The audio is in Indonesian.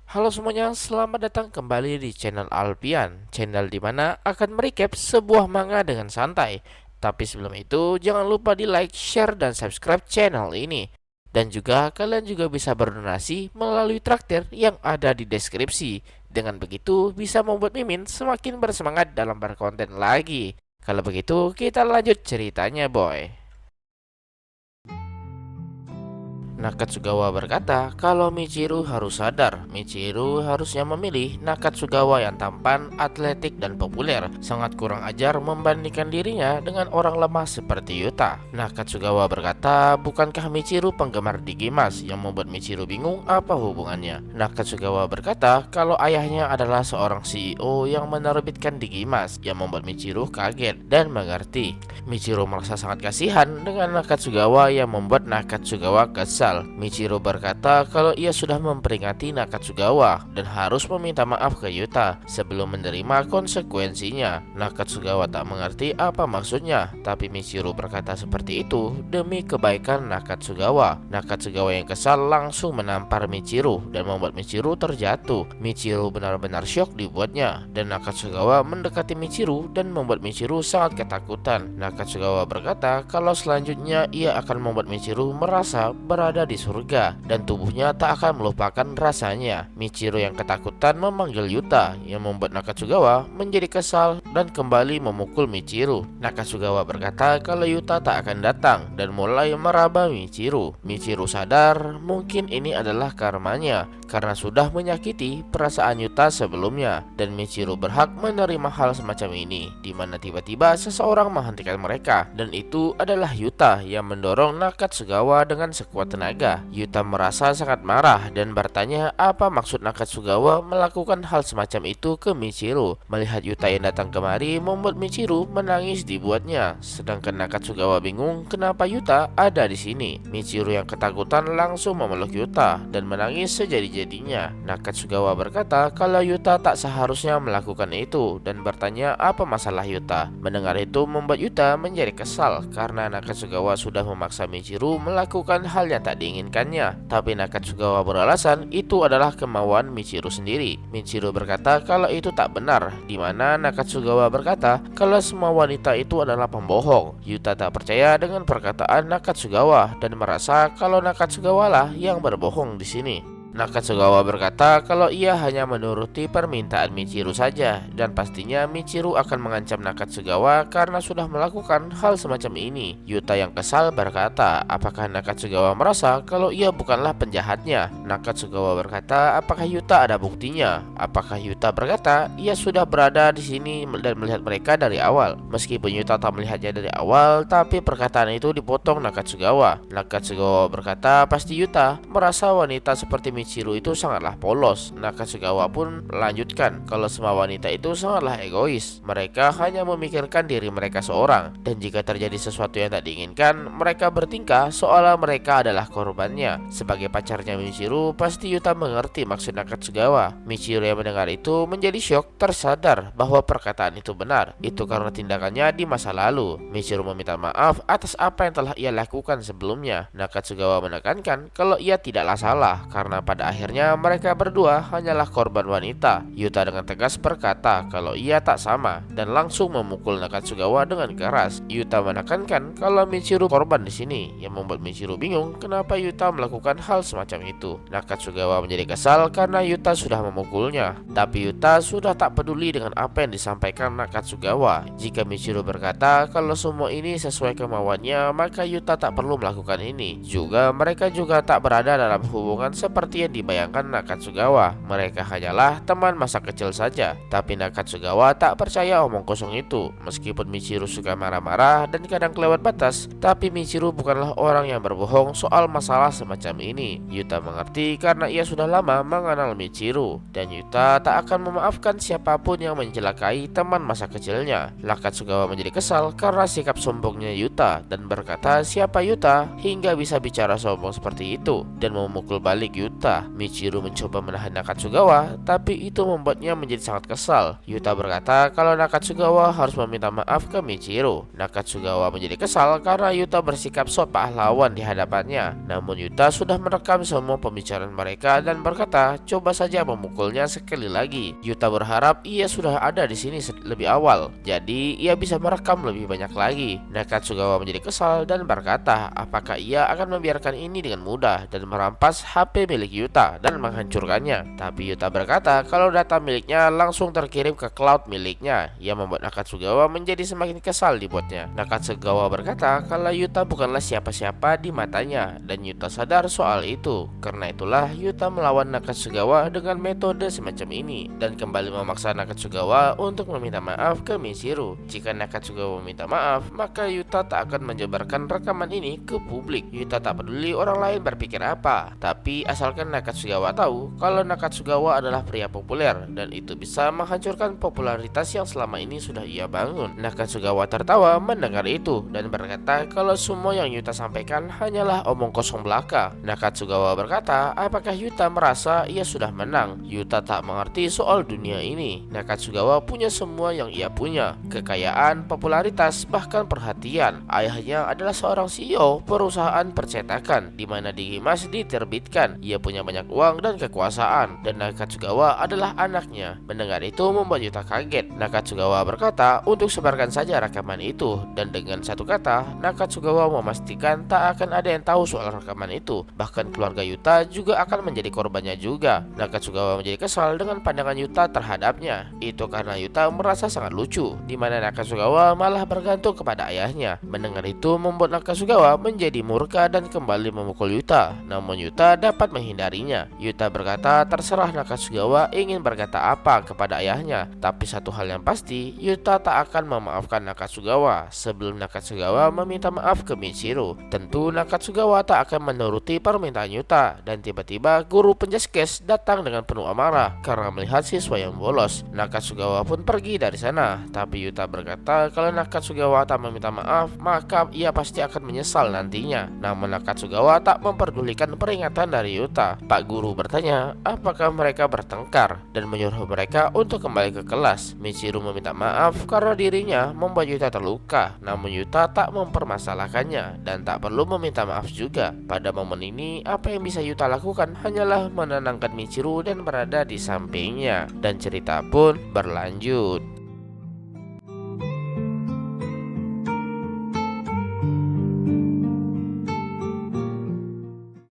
Halo semuanya, selamat datang kembali di channel Alpian, channel dimana akan merecap sebuah manga dengan santai. Tapi sebelum itu, jangan lupa di like, share, dan subscribe channel ini. Dan juga kalian juga bisa berdonasi melalui traktir yang ada di deskripsi. Dengan begitu, bisa membuat Mimin semakin bersemangat dalam berkonten lagi. Kalau begitu, kita lanjut ceritanya, boy. Nakatsugawa berkata kalau Michiru harus sadar, Michiru harusnya memilih Nakatsugawa yang tampan, atletik, dan populer. Sangat kurang ajar membandingkan dirinya dengan orang lemah seperti Yuta. Nakatsugawa berkata, bukankah Michiru penggemar Digimas? Yang membuat Michiru bingung apa hubungannya. Nakatsugawa berkata kalau ayahnya adalah seorang CEO yang menerbitkan Digimas, yang membuat Michiru kaget dan mengerti. Michiru merasa sangat kasihan dengan Nakatsugawa yang membuat Nakatsugawa kesal. Michiru berkata kalau ia sudah memperingati Nakatsugawa dan harus meminta maaf ke Yuta sebelum menerima konsekuensinya. Nakatsugawa tak mengerti apa maksudnya, tapi Michiru berkata seperti itu demi kebaikan Nakatsugawa. Nakatsugawa yang kesal langsung menampar Michiru dan membuat Michiru terjatuh. Michiru benar-benar syok dibuatnya, dan Nakatsugawa mendekati Michiru dan membuat Michiru sangat ketakutan. Nakatsugawa berkata kalau selanjutnya ia akan membuat Michiru merasa berada di surga dan tubuhnya tak akan melupakan rasanya. Michiru yang ketakutan memanggil Yuta, yang membuat Nakatsugawa menjadi kesal dan kembali memukul Michiru. Nakatsugawa berkata kalau Yuta tak akan datang dan mulai meraba Michiru. Michiru sadar mungkin ini adalah karmanya karena sudah menyakiti perasaan Yuta sebelumnya, dan Michiru berhak menerima hal semacam ini, di mana tiba-tiba seseorang menghentikan mereka, dan itu adalah Yuta yang mendorong Nakatsugawa dengan sekuat tenaga. Yuta merasa sangat marah dan bertanya apa maksud Nakatsugawa melakukan hal semacam itu ke Michiru. Melihat Yuta yang datang kemari membuat Michiru menangis dibuatnya, sedangkan Nakatsugawa bingung kenapa Yuta ada di sini. Michiru yang ketakutan langsung memeluk Yuta dan menangis sejadi-jadinya. Nakatsugawa berkata kalau Yuta tak seharusnya melakukan itu dan bertanya apa masalah Yuta. Mendengar itu membuat Yuta menjadi kesal karena Nakatsugawa sudah memaksa Michiru melakukan hal yang tak diinginkannya. Tapi Nakatsugawa beralasan itu adalah kemauan Michiru sendiri. Michiru berkata kalau itu tak benar, di mana Nakatsugawa berkata kalau semua wanita itu adalah pembohong. Yuta tak percaya dengan perkataan Nakatsugawa dan merasa kalau Nakatsugawa lah yang berbohong di sini. Nakatsugawa berkata kalau ia hanya menuruti permintaan Michiru saja, dan pastinya Michiru akan mengancam Nakatsugawa karena sudah melakukan hal semacam ini. Yuta yang kesal berkata, apakah Nakatsugawa merasa kalau ia bukanlah penjahatnya? Nakatsugawa berkata, apakah Yuta ada buktinya? Apakah Yuta berkata ia sudah berada di sini dan melihat mereka dari awal? Meskipun Yuta tak melihatnya dari awal, tapi perkataan itu dipotong Nakatsugawa. Nakatsugawa berkata pasti Yuta merasa wanita seperti Michiru itu sangatlah polos. Nakatsugawa pun melanjutkan kalau semua wanita itu sangatlah egois. Mereka hanya memikirkan diri mereka seorang, dan jika terjadi sesuatu yang tak diinginkan, mereka bertingkah seolah mereka adalah korbannya. Sebagai pacarnya Michiru, pasti Yuta mengerti maksud Nakatsugawa. Michiru yang mendengar itu menjadi syok, tersadar bahwa perkataan itu benar. Itu karena tindakannya di masa lalu. Michiru meminta maaf atas apa yang telah ia lakukan sebelumnya. Nakatsugawa menekankan kalau ia tidaklah salah karena pada akhirnya mereka berdua hanyalah korban wanita. Yuta dengan tegas berkata kalau ia tak sama dan langsung memukul Nakatsugawa dengan keras. Yuta menekankan kalau Michiru korban di sini, yang membuat Michiru bingung kenapa Yuta melakukan hal semacam itu. Nakatsugawa menjadi kesal karena Yuta sudah memukulnya, tapi Yuta sudah tak peduli dengan apa yang disampaikan Nakatsugawa. Jika Michiru berkata kalau semua ini sesuai kemauannya, maka Yuta tak perlu melakukan ini. Juga mereka juga tak berada dalam hubungan seperti yang dibayangkan Nakatsugawa. Mereka hanyalah teman masa kecil saja. Tapi Nakatsugawa tak percaya omong kosong itu. Meskipun Michiru suka marah-marah dan kadang kelewat batas, tapi Michiru bukanlah orang yang berbohong soal masalah semacam ini. Yuta mengerti karena ia sudah lama mengenal Michiru, dan Yuta tak akan memaafkan siapapun yang mencelakai teman masa kecilnya. Nakatsugawa menjadi kesal karena sikap sombongnya Yuta dan berkata siapa Yuta hingga bisa bicara sombong seperti itu, dan memukul balik Yuta. Yuta. Michiru mencoba menahan Nakatsugawa, tapi itu membuatnya menjadi sangat kesal. Yuta berkata kalau Nakatsugawa harus meminta maaf ke Michiru. Nakatsugawa menjadi kesal karena Yuta bersikap sok pahlawan di hadapannya. Namun Yuta sudah merekam semua pembicaraan mereka dan berkata coba saja memukulnya sekali lagi. Yuta berharap ia sudah ada di sini lebih awal, jadi ia bisa merekam lebih banyak lagi. Nakatsugawa menjadi kesal dan berkata apakah ia akan membiarkan ini dengan mudah dan merampas HP milik Yuta dan menghancurkannya. Tapi Yuta berkata kalau data miliknya langsung terkirim ke cloud miliknya, yang membuat Nakatsugawa menjadi semakin kesal dibuatnya. Nakatsugawa berkata kalau Yuta bukanlah siapa-siapa di matanya dan Yuta sadar soal itu. Karena itulah Yuta melawan Nakatsugawa dengan metode semacam ini dan kembali memaksa Nakatsugawa untuk meminta maaf ke Michiru. Jika Nakatsugawa meminta maaf, maka Yuta tak akan menyebarkan rekaman ini ke publik. Yuta tak peduli orang lain berpikir apa, tapi asalkan Nakatsugawa tahu kalau Nakatsugawa adalah pria populer dan itu bisa menghancurkan popularitas yang selama ini sudah ia bangun. Nakatsugawa tertawa mendengar itu dan berkata kalau semua yang Yuta sampaikan hanyalah omong kosong belaka. Nakatsugawa berkata apakah Yuta merasa ia sudah menang? Yuta tak mengerti soal dunia ini. Nakatsugawa punya semua yang ia punya, kekayaan, popularitas, bahkan perhatian. Ayahnya adalah seorang CEO perusahaan percetakan di mana Digimas diterbitkan. Ia punya banyak uang dan kekuasaan dan Nakatsugawa adalah anaknya. Mendengar itu membuat Yuta kaget. Nakatsugawa berkata untuk sebarkan saja rekaman itu dan dengan satu kata Nakatsugawa memastikan tak akan ada yang tahu soal rekaman itu. Bahkan keluarga Yuta juga akan menjadi korbannya juga. Nakatsugawa menjadi kesal dengan pandangan Yuta terhadapnya. Itu karena Yuta merasa sangat lucu, di mana Nakatsugawa malah bergantung kepada ayahnya. Mendengar itu membuat Nakatsugawa menjadi murka dan kembali memukul Yuta. Namun Yuta dapat menghindarinya. Yuta berkata terserah Nakatsugawa ingin berkata apa kepada ayahnya, tapi satu hal yang pasti, Yuta tak akan memaafkan Nakatsugawa sebelum Nakatsugawa meminta maaf ke Michiru. Tentu Nakatsugawa tak akan menuruti permintaan Yuta dan tiba-tiba guru penjaskes datang dengan penuh amarah karena melihat siswa yang bolos. Nakatsugawa pun pergi dari sana, tapi Yuta berkata kalau Nakatsugawa tak meminta maaf, maka ia pasti akan menyesal nantinya. Namun Nakatsugawa tak memperdulikan peringatan dari Yuta. Pak guru bertanya apakah mereka bertengkar dan menyuruh mereka untuk kembali ke kelas. Michiru meminta maaf karena dirinya membuat Yuta terluka, namun Yuta tak mempermasalahkannya dan tak perlu meminta maaf juga. Pada momen ini, apa yang bisa Yuta lakukan hanyalah menenangkan Michiru dan berada di sampingnya, dan cerita pun berlanjut.